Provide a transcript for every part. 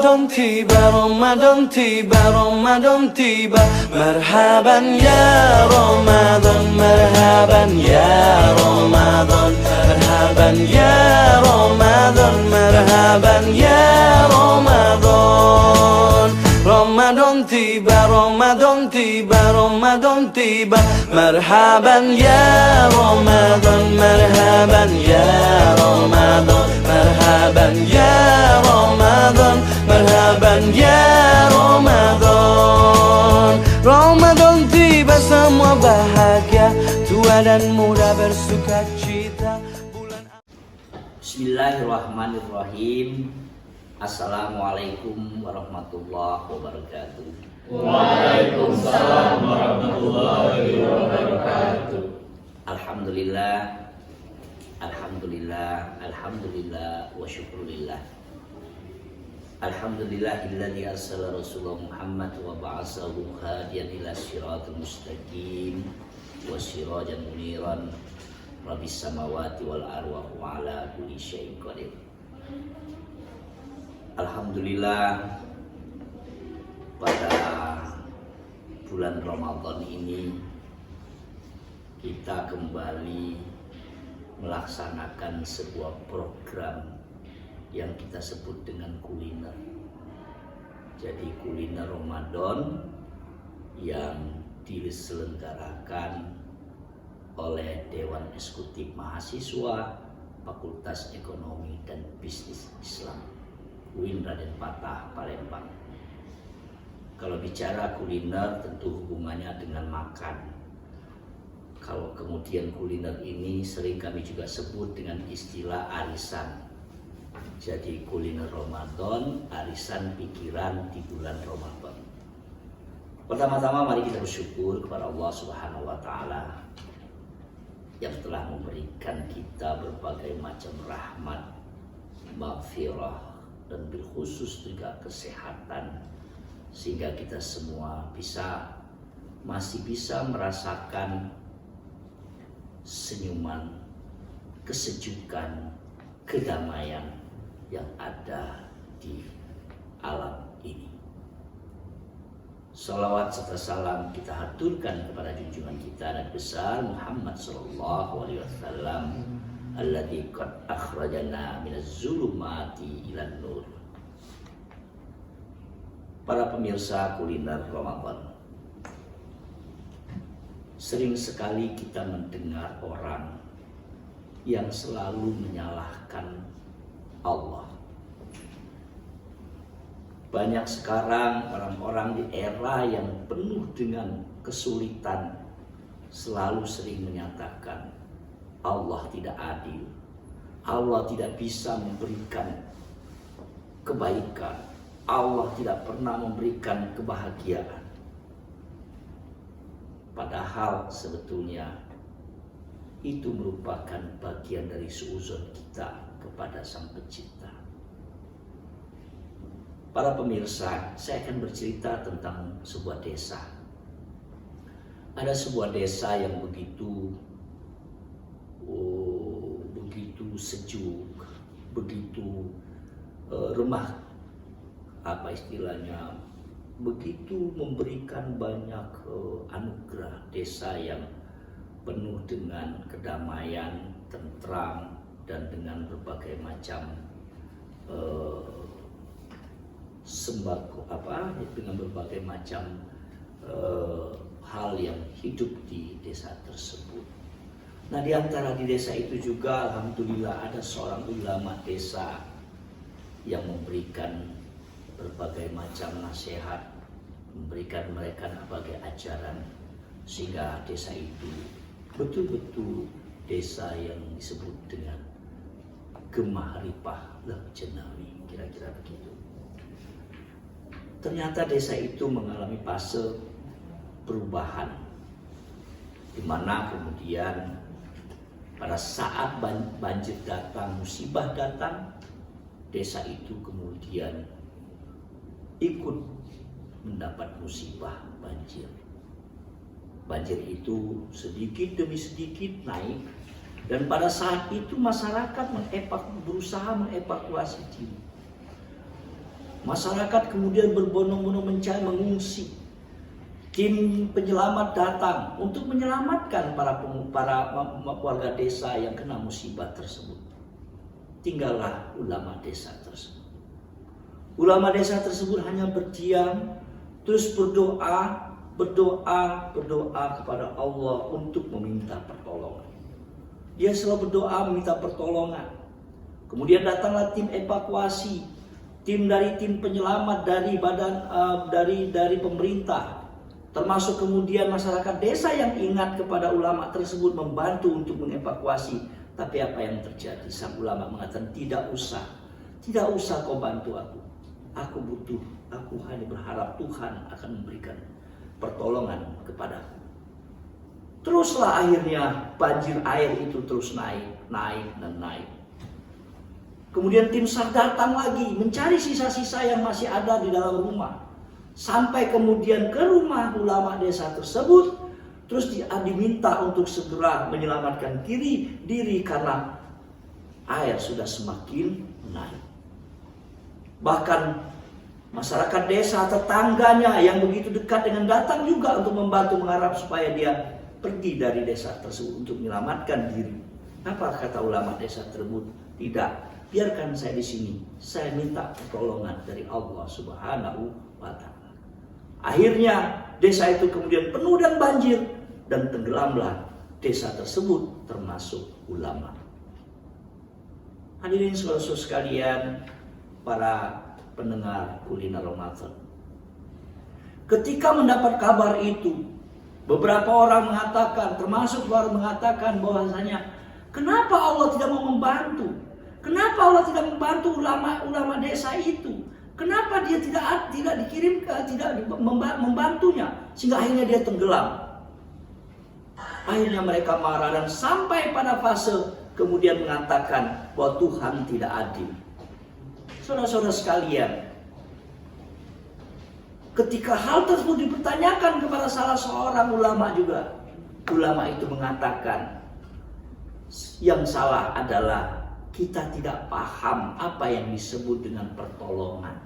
Ramadan tiba, Ramadan tiba, Ramadan tiba. Marhaban ya Ramadan, marhaban ya Ramadan, marhaban ya Ramadan, marhaban ya Ramadan. Ramadan tiba, Ramadan tiba, Ramadan tiba. Marhaban ya Ramadan, marhaban ya Ramadan, marhaban ya Ramadan, marhaban ya Ramadan. Ramadan tiba, semua bahagia, tua dan muda bersuka cita. Bismillahirrahmanirrahim. Assalamualaikum warahmatullahi wabarakatuh. Waalaikumsalam warahmatullahi wabarakatuh. Alhamdulillah, alhamdulillah, alhamdulillah wa syukurillah. Alhamdulillahilladzi arsala rasulahu Muhammad wa ba'atsahu hadiyan ila siratal mustaqim wa sirajan muniran. Rabbis samawati wal arwah wa ala kulli syai'in qadir. Alhamdulillah, pada bulan Ramadan ini kita kembali melaksanakan sebuah program yang kita sebut dengan kuliner. Jadi kuliner Ramadan yang diselenggarakan oleh Dewan Eksekutif Mahasiswa Fakultas Ekonomi dan Bisnis Islam UIN Raden Patah Palembang. Kalau bicara kuliner tentu hubungannya dengan makan. Kalau kemudian kuliner ini sering kami juga sebut dengan istilah arisan. Jadi kuliner Ramadan, arisan pikiran di bulan Ramadan. Pertama-tama mari kita bersyukur kepada Allah Subhanahu wa taala yang telah memberikan kita berbagai macam rahmat, maghfirah, dan berkhusus juga kesehatan, sehingga kita semua masih bisa merasakan senyuman, kesejukan, kedamaian yang ada di alam ini. Salawat serta salam kita haturkan kepada junjungan kita Nabi besar Muhammad sallallahu alaihi wasallam alladzi qad akhrajana minaz zulumati ilan nur. Para pemirsa kuliner Ramadan, sering sekali kita mendengar orang yang selalu menyalahkan Allah. Banyak sekarang orang-orang di era yang penuh dengan kesulitan selalu sering menyatakan Allah tidak adil, Allah tidak bisa memberikan kebaikan, Allah tidak pernah memberikan kebahagiaan. Padahal sebetulnya itu merupakan bagian dari suuzon kita kepada Sang Pencipta. Para pemirsa, saya akan bercerita tentang sebuah desa. Ada sebuah desa yang begitu sejuk, begitu remah, begitu memberikan banyak anugerah. Desa yang penuh dengan kedamaian, tentram, dan dengan berbagai macam sembako, dengan berbagai macam hal yang hidup di desa tersebut. Nah, di antara di desa itu juga alhamdulillah ada seorang ulama desa yang memberikan berbagai macam nasihat, memberikan mereka berbagai ajaran, sehingga desa itu betul-betul desa yang disebut dengan Gemah Ripah Jenawi, kira-kira begitu. Ternyata desa itu mengalami fase perubahan, di mana kemudian pada saat banjir datang, musibah datang, desa itu kemudian ikut mendapat musibah banjir. Banjir itu sedikit demi sedikit naik, dan pada saat itu masyarakat berusaha mengevakuasi diri. Masyarakat kemudian berbondong-bondong mencari, mengungsi. Tim penyelamat datang untuk menyelamatkan para warga desa yang kena musibah tersebut. Tinggallah ulama desa tersebut. Ulama desa tersebut hanya berdiam, terus berdoa kepada Allah untuk meminta pertolongan. Dia selalu berdoa meminta pertolongan. Kemudian datanglah tim evakuasi, tim penyelamat dari dari pemerintah, termasuk kemudian masyarakat desa yang ingat kepada ulama tersebut membantu untuk mengevakuasi. Tapi apa yang terjadi? Sang ulama mengatakan, tidak usah kau bantu aku butuh, aku hanya berharap Tuhan akan memberikan pertolongan kepadaku. Teruslah akhirnya banjir air itu terus naik. Kemudian tim SAR datang lagi mencari sisa-sisa yang masih ada di dalam rumah. Sampai kemudian ke rumah ulama desa tersebut. Terus diminta untuk segera menyelamatkan diri karena air sudah semakin naik. Bahkan masyarakat desa tetangganya yang begitu dekat dengan datang juga untuk membantu, mengharap supaya dia pergi dari desa tersebut untuk menyelamatkan diri. Apa kata ulama desa tersebut? Tidak, biarkan saya di sini. Saya minta pertolongan dari Allah Subhanahu wa Ta'ala. Akhirnya desa itu kemudian penuh dan banjir dan tenggelamlah desa tersebut termasuk ulama. Hadirin saudara-saudara sekalian, para pendengar Kuliner Ramadan. Ketika mendapat kabar itu, beberapa orang mengatakan, termasuk baru mengatakan bahwasanya, kenapa Allah tidak mau membantu? Kenapa Allah tidak membantu ulama desa itu? Kenapa dia tidak dikirim, tidak membantunya, sehingga akhirnya dia tenggelam? Akhirnya mereka marah dan sampai pada fase kemudian mengatakan bahwa Tuhan tidak adil. Saudara-saudara sekalian, ketika hal tersebut dipertanyakan kepada salah seorang ulama juga, ulama itu mengatakan yang salah adalah kita tidak paham apa yang disebut dengan pertolongan.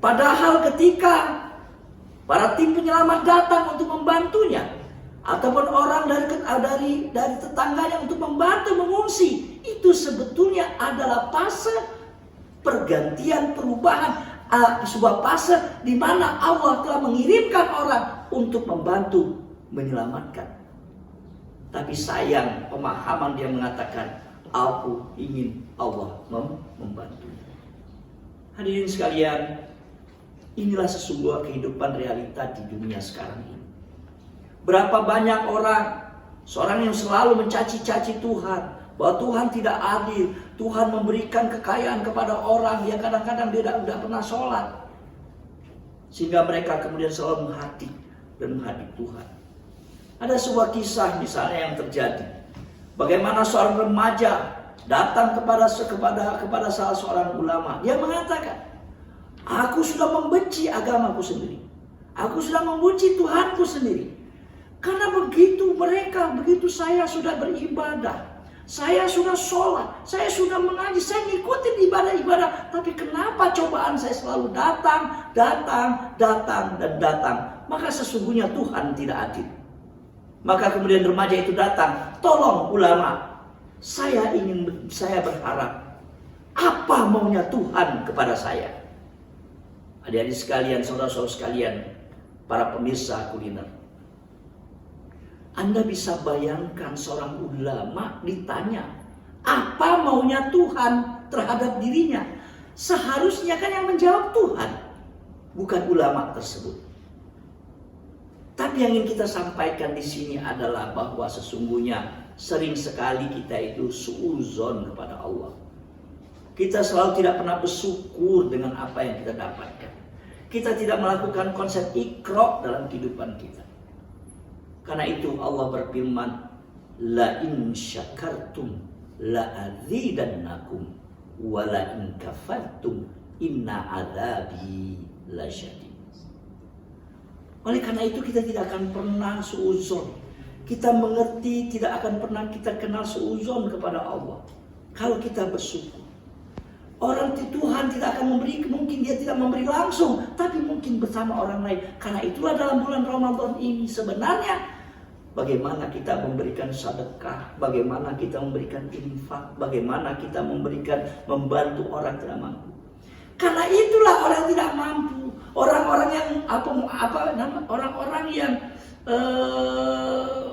Padahal ketika para tim penyelamat datang untuk membantunya, ataupun orang dari tetangganya untuk membantu mengungsi, itu sebetulnya adalah fase pergantian, perubahan, sebuah fase di mana Allah telah mengirimkan orang untuk membantu menyelamatkan. Tapi sayang, pemahaman dia mengatakan, aku ingin Allah membantu. Hadirin sekalian, inilah sesungguhnya kehidupan realita di dunia sekarang ini. Berapa banyak seorang yang selalu mencaci-caci Tuhan, bahwa Tuhan tidak adil, Tuhan memberikan kekayaan kepada orang yang kadang-kadang dia tidak pernah sholat, sehingga mereka kemudian selalu menghadap Tuhan. Ada sebuah kisah misalnya yang terjadi, bagaimana seorang remaja datang kepada salah seorang ulama. Dia mengatakan, aku sudah membenci agamaku sendiri, aku sudah membenci Tuhanku sendiri. Karena begitu saya sudah beribadah, saya sudah sholat, saya sudah mengaji, saya ngikutin ibadah-ibadah, tapi kenapa cobaan saya selalu datang. Maka sesungguhnya Tuhan tidak adil. Maka kemudian remaja itu datang, tolong ulama, saya berharap, apa maunya Tuhan kepada saya? Adik-adik sekalian, saudara-saudara sekalian, para pemirsa kuliner, Anda bisa bayangkan seorang ulama ditanya, apa maunya Tuhan terhadap dirinya? Seharusnya kan yang menjawab Tuhan, bukan ulama tersebut. Tapi yang ingin kita sampaikan di sini adalah bahwa sesungguhnya sering sekali kita itu suudzon kepada Allah. Kita selalu tidak pernah bersyukur dengan apa yang kita dapatkan. Kita tidak melakukan konsep ikra dalam kehidupan kita. Karena itu Allah berfirman, la in syakartum la azidannakum wa la in kafartum inna adzabi lasyadid. Oleh karena itu kita tidak akan pernah suudzon. Kita mengerti tidak akan pernah kita kenal suudzon kepada Allah kalau kita bersyukur. Orang Tuhan tidak akan memberi, mungkin dia tidak memberi langsung, tapi mungkin bersama orang lain. Karena itulah dalam bulan Ramadan ini sebenarnya bagaimana kita memberikan sedekah, bagaimana kita memberikan infak, bagaimana kita memberikan membantu orang tidak mampu. Karena itulah orang tidak mampu, orang-orang yang orang-orang yang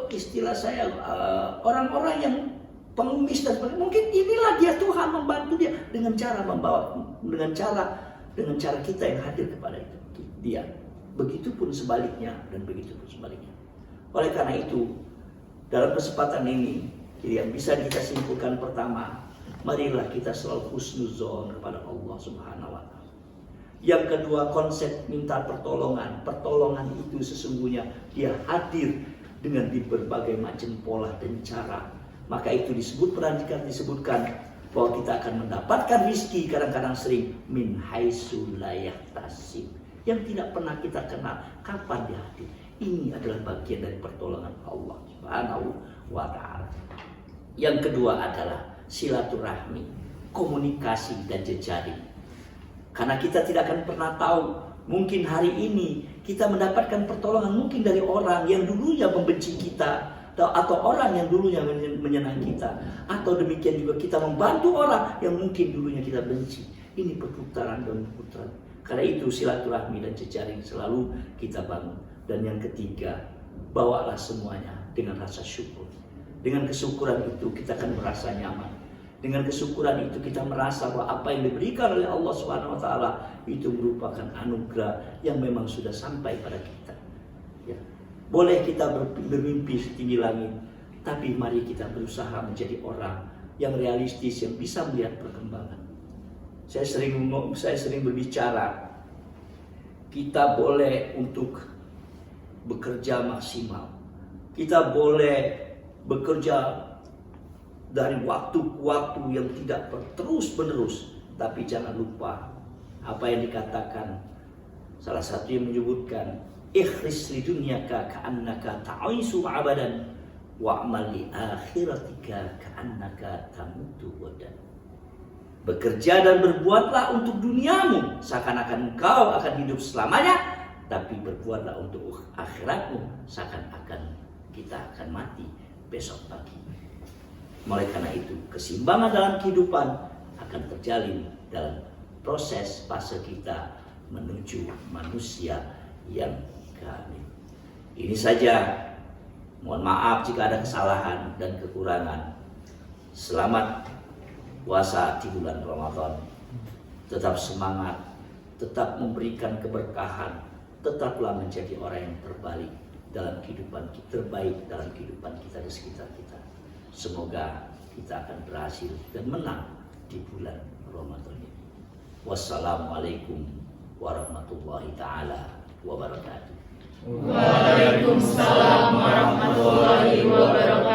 istilah saya orang-orang yang pengemis dan mungkin inilah dia Tuhan membantu dia dengan cara membawa dengan cara kita yang hadir kepada itu dia. Begitupun sebaliknya dan begitupun sebaliknya. Oleh karena itu dalam kesempatan ini yang bisa kita simpulkan pertama, marilah kita selalu husnuzon kepada Allah Subhanahu wa taala. Yang kedua, konsep minta pertolongan. Pertolongan itu sesungguhnya dia hadir dengan di berbagai macam pola dan cara. Maka itu disebutkan bahwa kita akan mendapatkan rezeki kadang-kadang sering min haitsu la yahtasib, yang tidak pernah kita kenal kapan dia hadir. Ini adalah bagian dari pertolongan Allah Subhanahu wa taala. Yang kedua adalah silaturahmi, komunikasi dan jejaring. Karena kita tidak akan pernah tahu, mungkin hari ini kita mendapatkan pertolongan mungkin dari orang yang dulunya membenci kita, atau orang yang dulunya menyenang kita, atau demikian juga kita membantu orang yang mungkin dulunya kita benci. Ini perputaran dan perputaran. Karena itu silaturahmi dan jejaring selalu kita bangun. Dan yang ketiga, bawalah semuanya dengan rasa syukur. Dengan kesyukuran itu kita akan merasa nyaman. Dengan kesyukuran itu kita merasa bahwa apa yang diberikan oleh Allah Subhanahu wa taala itu merupakan anugerah yang memang sudah sampai pada kita. Ya. Boleh kita bermimpi setinggi langit, tapi mari kita berusaha menjadi orang yang realistis, yang bisa melihat perkembangan. Saya sering berbicara, kita boleh untuk bekerja maksimal, kita boleh bekerja dari waktu ke waktu yang tidak terus menerus, tapi jangan lupa apa yang dikatakan salah satu yang menyebutkan, ikhlis li dunyaka ka'annaka ta'isu abadan wa'mal li akhiratika ka'annaka tamutu wadan. Bekerja dan berbuatlah untuk duniamu seakan-akan engkau akan hidup selamanya, tapi berbuatlah untuk akhiratmu seakan-akan kita akan mati besok pagi. Oleh karena itu, keseimbangan dalam kehidupan akan terjalin dalam proses fase kita menuju manusia yang kamil. Ini saja. Mohon maaf jika ada kesalahan dan kekurangan. Selamat puasa di bulan Ramadan. Tetap semangat, tetap memberikan keberkahan, tetaplah menjadi orang yang terbaik dalam kehidupan kita, terbaik dalam kehidupan kita di sekitar kita. Semoga kita akan berhasil dan menang di bulan Ramadan ini. Wassalamualaikum warahmatullahi taala wabarakatuh. Waalaikumsalam warahmatullahi wabarakatuh.